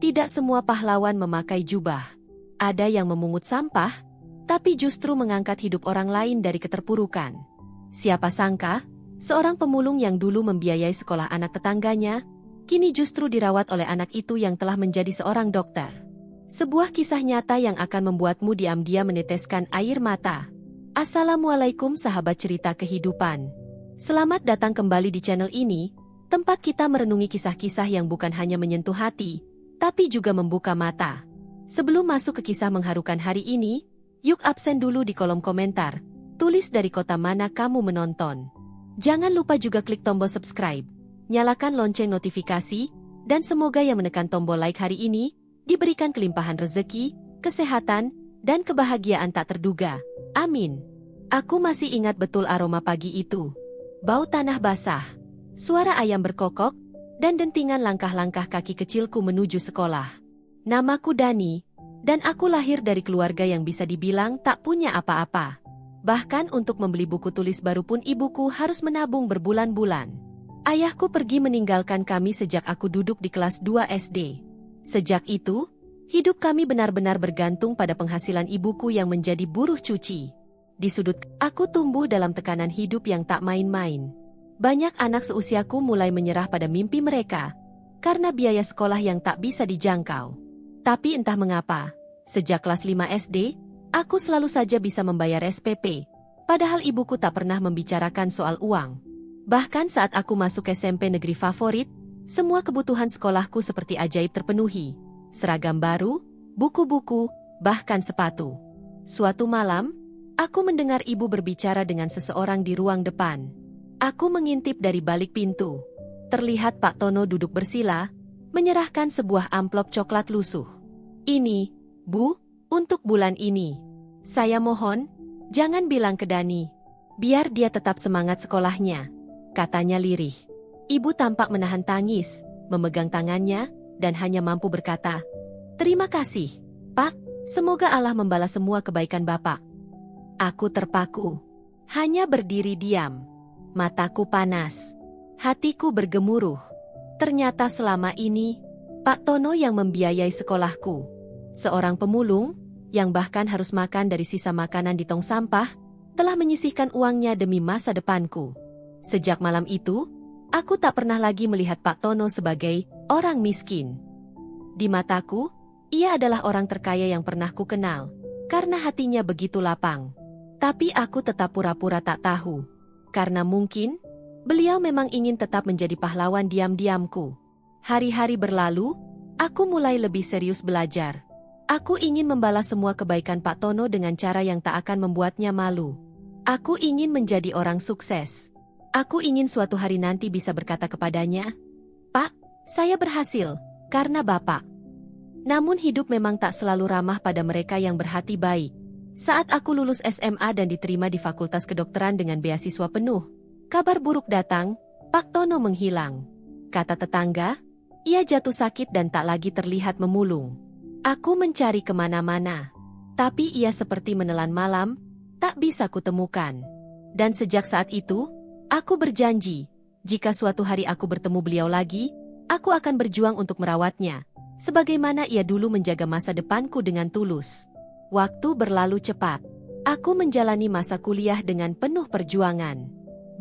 Tidak semua pahlawan memakai jubah. Ada yang memungut sampah, tapi justru mengangkat hidup orang lain dari keterpurukan. Siapa sangka, seorang pemulung yang dulu membiayai sekolah anak tetangganya, kini justru dirawat oleh anak itu yang telah menjadi seorang dokter. Sebuah kisah nyata yang akan membuatmu diam-diam meneteskan air mata. Assalamualaikum sahabat cerita kehidupan. Selamat datang kembali di channel ini, tempat kita merenungi kisah-kisah yang bukan hanya menyentuh hati, tapi juga membuka mata. Sebelum masuk ke kisah mengharukan hari ini, yuk absen dulu di kolom komentar, tulis dari kota mana kamu menonton. Jangan lupa juga klik tombol subscribe, nyalakan lonceng notifikasi, dan semoga yang menekan tombol like hari ini, diberikan kelimpahan rezeki, kesehatan, dan kebahagiaan tak terduga. Amin. Aku masih ingat betul aroma pagi itu. Bau tanah basah, suara ayam berkokok, dan dentingan langkah-langkah kaki kecilku menuju sekolah. Namaku Dani, dan aku lahir dari keluarga yang bisa dibilang tak punya apa-apa. Bahkan untuk membeli buku tulis baru pun ibuku harus menabung berbulan-bulan. Ayahku pergi meninggalkan kami sejak aku duduk di kelas 2 SD. Sejak itu, hidup kami benar-benar bergantung pada penghasilan ibuku yang menjadi buruh cuci. Di sudut, aku tumbuh dalam tekanan hidup yang tak main-main. Banyak anak seusiaku mulai menyerah pada mimpi mereka, karena biaya sekolah yang tak bisa dijangkau. Tapi entah mengapa, sejak kelas 5 SD, aku selalu saja bisa membayar SPP, padahal ibuku tak pernah membicarakan soal uang. Bahkan saat aku masuk SMP negeri favorit, semua kebutuhan sekolahku seperti ajaib terpenuhi. Seragam baru, buku-buku, bahkan sepatu. Suatu malam, aku mendengar ibu berbicara dengan seseorang di ruang depan. Aku mengintip dari balik pintu. Terlihat Pak Tono duduk bersila, menyerahkan sebuah amplop coklat lusuh. Ini, Bu, untuk bulan ini. Saya mohon, jangan bilang ke Dani. Biar dia tetap semangat sekolahnya, katanya lirih. Ibu tampak menahan tangis, memegang tangannya, dan hanya mampu berkata, "Terima kasih, Pak, semoga Allah membalas semua kebaikan Bapak." Aku terpaku, hanya berdiri diam. Mataku panas, hatiku bergemuruh. Ternyata selama ini, Pak Tono yang membiayai sekolahku. Seorang pemulung, yang bahkan harus makan dari sisa makanan di tong sampah, telah menyisihkan uangnya demi masa depanku. Sejak malam itu, aku tak pernah lagi melihat Pak Tono sebagai orang miskin. Di mataku, ia adalah orang terkaya yang pernah ku kenal, karena hatinya begitu lapang. Tapi aku tetap pura-pura tak tahu, karena mungkin beliau memang ingin tetap menjadi pahlawan diam-diamku. Hari-hari berlalu, aku mulai lebih serius belajar. Aku ingin membalas semua kebaikan Pak Tono dengan cara yang tak akan membuatnya malu. Aku ingin menjadi orang sukses. Aku ingin suatu hari nanti bisa berkata kepadanya, "Pak, saya berhasil, karena Bapak." Namun hidup memang tak selalu ramah pada mereka yang berhati baik. Saat aku lulus SMA dan diterima di Fakultas Kedokteran dengan beasiswa penuh, kabar buruk datang, Pak Tono menghilang. Kata tetangga, ia jatuh sakit dan tak lagi terlihat memulung. Aku mencari kemana-mana, tapi ia seperti menelan malam, tak bisa kutemukan. Dan sejak saat itu, aku berjanji, jika suatu hari aku bertemu beliau lagi, aku akan berjuang untuk merawatnya, sebagaimana ia dulu menjaga masa depanku dengan tulus. Waktu berlalu cepat. Aku menjalani masa kuliah dengan penuh perjuangan.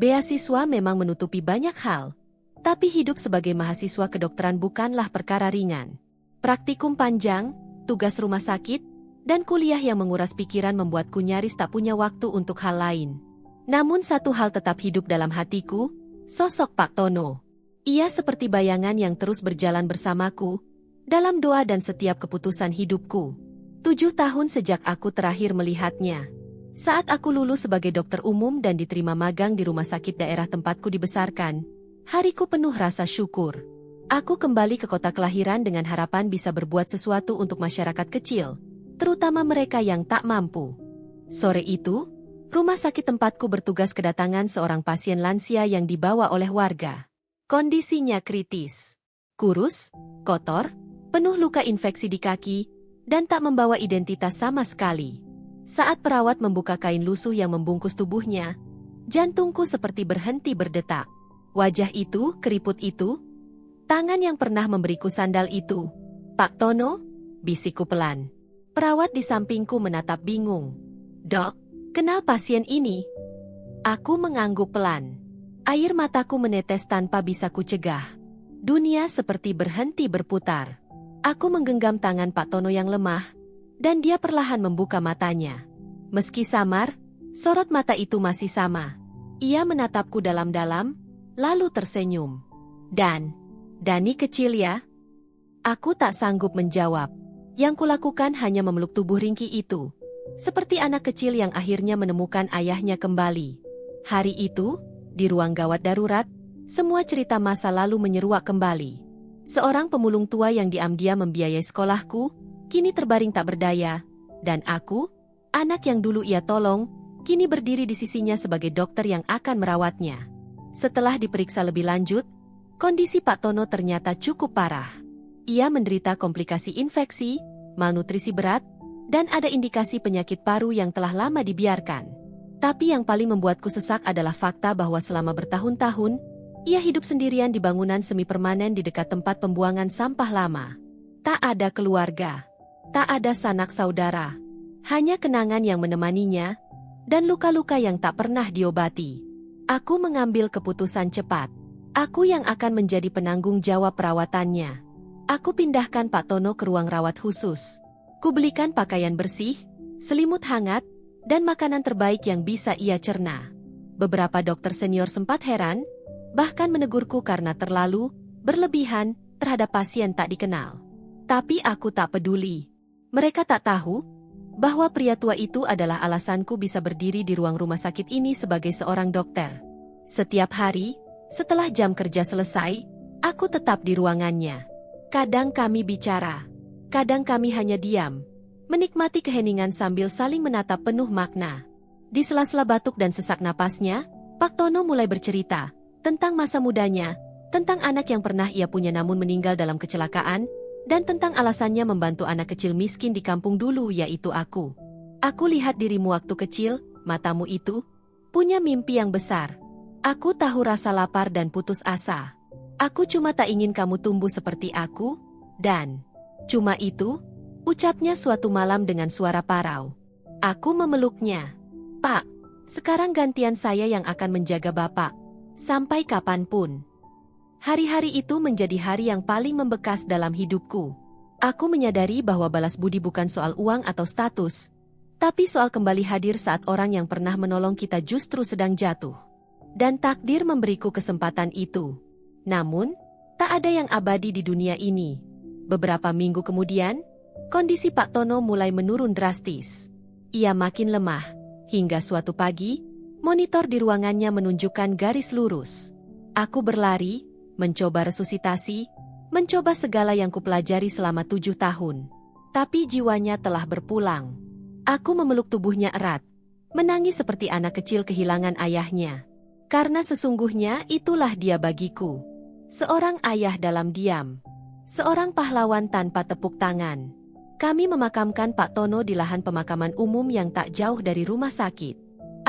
Beasiswa memang menutupi banyak hal, tapi hidup sebagai mahasiswa kedokteran bukanlah perkara ringan. Praktikum panjang, tugas rumah sakit, dan kuliah yang menguras pikiran membuatku nyaris tak punya waktu untuk hal lain. Namun satu hal tetap hidup dalam hatiku, sosok Pak Tono. Ia seperti bayangan yang terus berjalan bersamaku, dalam doa dan setiap keputusan hidupku. 7 tahun sejak aku terakhir melihatnya. Saat aku lulus sebagai dokter umum dan diterima magang di rumah sakit daerah tempatku dibesarkan, hariku penuh rasa syukur. Aku kembali ke kota kelahiran dengan harapan bisa berbuat sesuatu untuk masyarakat kecil, terutama mereka yang tak mampu. Sore itu, rumah sakit tempatku bertugas kedatangan seorang pasien lansia yang dibawa oleh warga. Kondisinya kritis. Kurus, kotor, penuh luka infeksi di kaki, dan tak membawa identitas sama sekali. Saat perawat membuka kain lusuh yang membungkus tubuhnya, jantungku seperti berhenti berdetak. Wajah itu, keriput itu, tangan yang pernah memberiku sandal itu, Pak Tono, bisikku pelan. Perawat di sampingku menatap bingung. Dok, kenal pasien ini? Aku mengangguk pelan. Air mataku menetes tanpa bisa kucegah. Dunia seperti berhenti berputar. Aku menggenggam tangan Pak Tono yang lemah, dan dia perlahan membuka matanya. Meski samar, sorot mata itu masih sama. Ia menatapku dalam-dalam, lalu tersenyum. Dani kecil ya? Aku tak sanggup menjawab. Yang kulakukan hanya memeluk tubuh ringkih itu. Seperti anak kecil yang akhirnya menemukan ayahnya kembali. Hari itu, di ruang gawat darurat, semua cerita masa lalu menyeruak kembali. Seorang pemulung tua yang diam-diam membiayai sekolahku, kini terbaring tak berdaya. Dan aku, anak yang dulu ia tolong, kini berdiri di sisinya sebagai dokter yang akan merawatnya. Setelah diperiksa lebih lanjut, kondisi Pak Tono ternyata cukup parah. Ia menderita komplikasi infeksi, malnutrisi berat, dan ada indikasi penyakit paru yang telah lama dibiarkan. Tapi yang paling membuatku sesak adalah fakta bahwa selama bertahun-tahun, ia hidup sendirian di bangunan semi-permanen di dekat tempat pembuangan sampah lama. Tak ada keluarga, tak ada sanak saudara, hanya kenangan yang menemaninya, dan luka-luka yang tak pernah diobati. Aku mengambil keputusan cepat. Aku yang akan menjadi penanggung jawab perawatannya. Aku pindahkan Pak Tono ke ruang rawat khusus. Kubelikan pakaian bersih, selimut hangat, dan makanan terbaik yang bisa ia cerna. Beberapa dokter senior sempat heran, bahkan menegurku karena terlalu berlebihan terhadap pasien tak dikenal. Tapi aku tak peduli. Mereka tak tahu bahwa pria tua itu adalah alasanku bisa berdiri di ruang rumah sakit ini sebagai seorang dokter. Setiap hari, setelah jam kerja selesai, aku tetap di ruangannya. Kadang kami bicara, kadang kami hanya diam, menikmati keheningan sambil saling menatap penuh makna. Di sela-sela batuk dan sesak napasnya, Pak Tono mulai bercerita tentang masa mudanya, tentang anak yang pernah ia punya namun meninggal dalam kecelakaan, dan tentang alasannya membantu anak kecil miskin di kampung dulu, yaitu aku. Aku lihat dirimu waktu kecil, matamu itu punya mimpi yang besar. Aku tahu rasa lapar dan putus asa. Aku cuma tak ingin kamu tumbuh seperti aku, dan cuma itu, ucapnya suatu malam dengan suara parau. Aku memeluknya. Pak, sekarang gantian saya yang akan menjaga Bapak. Sampai kapanpun. Hari-hari itu menjadi hari yang paling membekas dalam hidupku. Aku menyadari bahwa balas budi bukan soal uang atau status, tapi soal kembali hadir saat orang yang pernah menolong kita justru sedang jatuh. Dan takdir memberiku kesempatan itu. Namun, tak ada yang abadi di dunia ini. Beberapa minggu kemudian, kondisi Pak Tono mulai menurun drastis. Ia makin lemah, hingga suatu pagi, monitor di ruangannya menunjukkan garis lurus. Aku berlari, mencoba resusitasi, mencoba segala yang kupelajari selama 7 tahun. Tapi jiwanya telah berpulang. Aku memeluk tubuhnya erat, menangis seperti anak kecil kehilangan ayahnya. Karena sesungguhnya itulah dia bagiku. Seorang ayah dalam diam. Seorang pahlawan tanpa tepuk tangan. Kami memakamkan Pak Tono di lahan pemakaman umum yang tak jauh dari rumah sakit.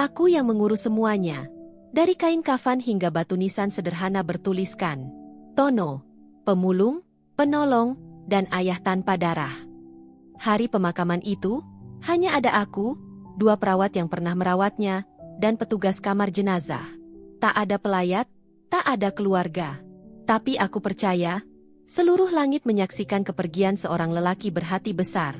Aku yang mengurus semuanya. Dari kain kafan hingga batu nisan sederhana bertuliskan Tono, pemulung, penolong, dan ayah tanpa darah. Hari pemakaman itu, hanya ada aku, 2 perawat yang pernah merawatnya, dan petugas kamar jenazah. Tak ada pelayat, tak ada keluarga. Tapi aku percaya, seluruh langit menyaksikan kepergian seorang lelaki berhati besar.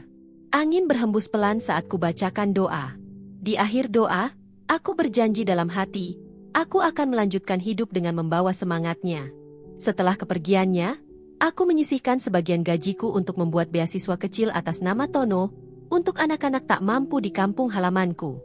Angin berhembus pelan saat kubacakan doa. Di akhir doa, aku berjanji dalam hati, aku akan melanjutkan hidup dengan membawa semangatnya. Setelah kepergiannya, aku menyisihkan sebagian gajiku untuk membuat beasiswa kecil atas nama Tono, untuk anak-anak tak mampu di kampung halamanku.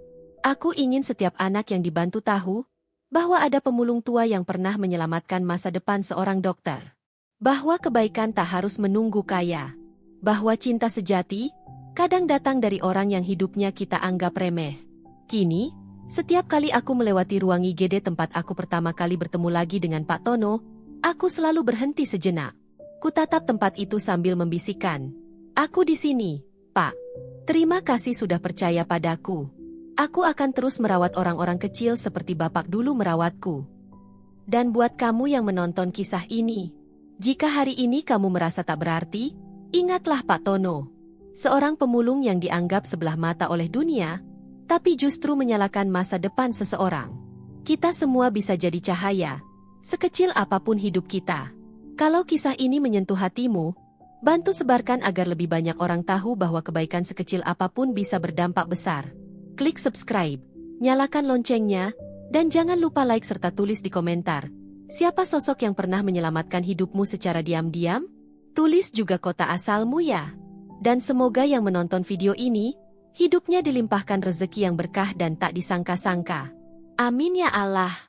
Aku ingin setiap anak yang dibantu tahu, bahwa ada pemulung tua yang pernah menyelamatkan masa depan seorang dokter. Bahwa kebaikan tak harus menunggu kaya. Bahwa cinta sejati kadang datang dari orang yang hidupnya kita anggap remeh. Kini, setiap kali aku melewati ruang IGD tempat aku pertama kali bertemu lagi dengan Pak Tono, aku selalu berhenti sejenak. Kutatap tempat itu sambil membisikkan, "Aku di sini, Pak. Terima kasih sudah percaya padaku. Aku akan terus merawat orang-orang kecil seperti Bapak dulu merawatku." Dan buat kamu yang menonton kisah ini, jika hari ini kamu merasa tak berarti, Ingatlah Pak Tono, seorang pemulung yang dianggap sebelah mata oleh dunia, tapi justru menyalakan masa depan seseorang. Kita semua bisa jadi cahaya, sekecil apapun hidup kita. Kalau kisah ini menyentuh hatimu, bantu sebarkan agar lebih banyak orang tahu bahwa kebaikan sekecil apapun bisa berdampak besar. Klik subscribe, nyalakan loncengnya, dan jangan lupa like serta tulis di komentar. Siapa sosok yang pernah menyelamatkan hidupmu secara diam-diam? Tulis juga kota asalmu ya. Dan semoga yang menonton video ini, hidupnya dilimpahkan rezeki yang berkah dan tak disangka-sangka. Amin ya Allah.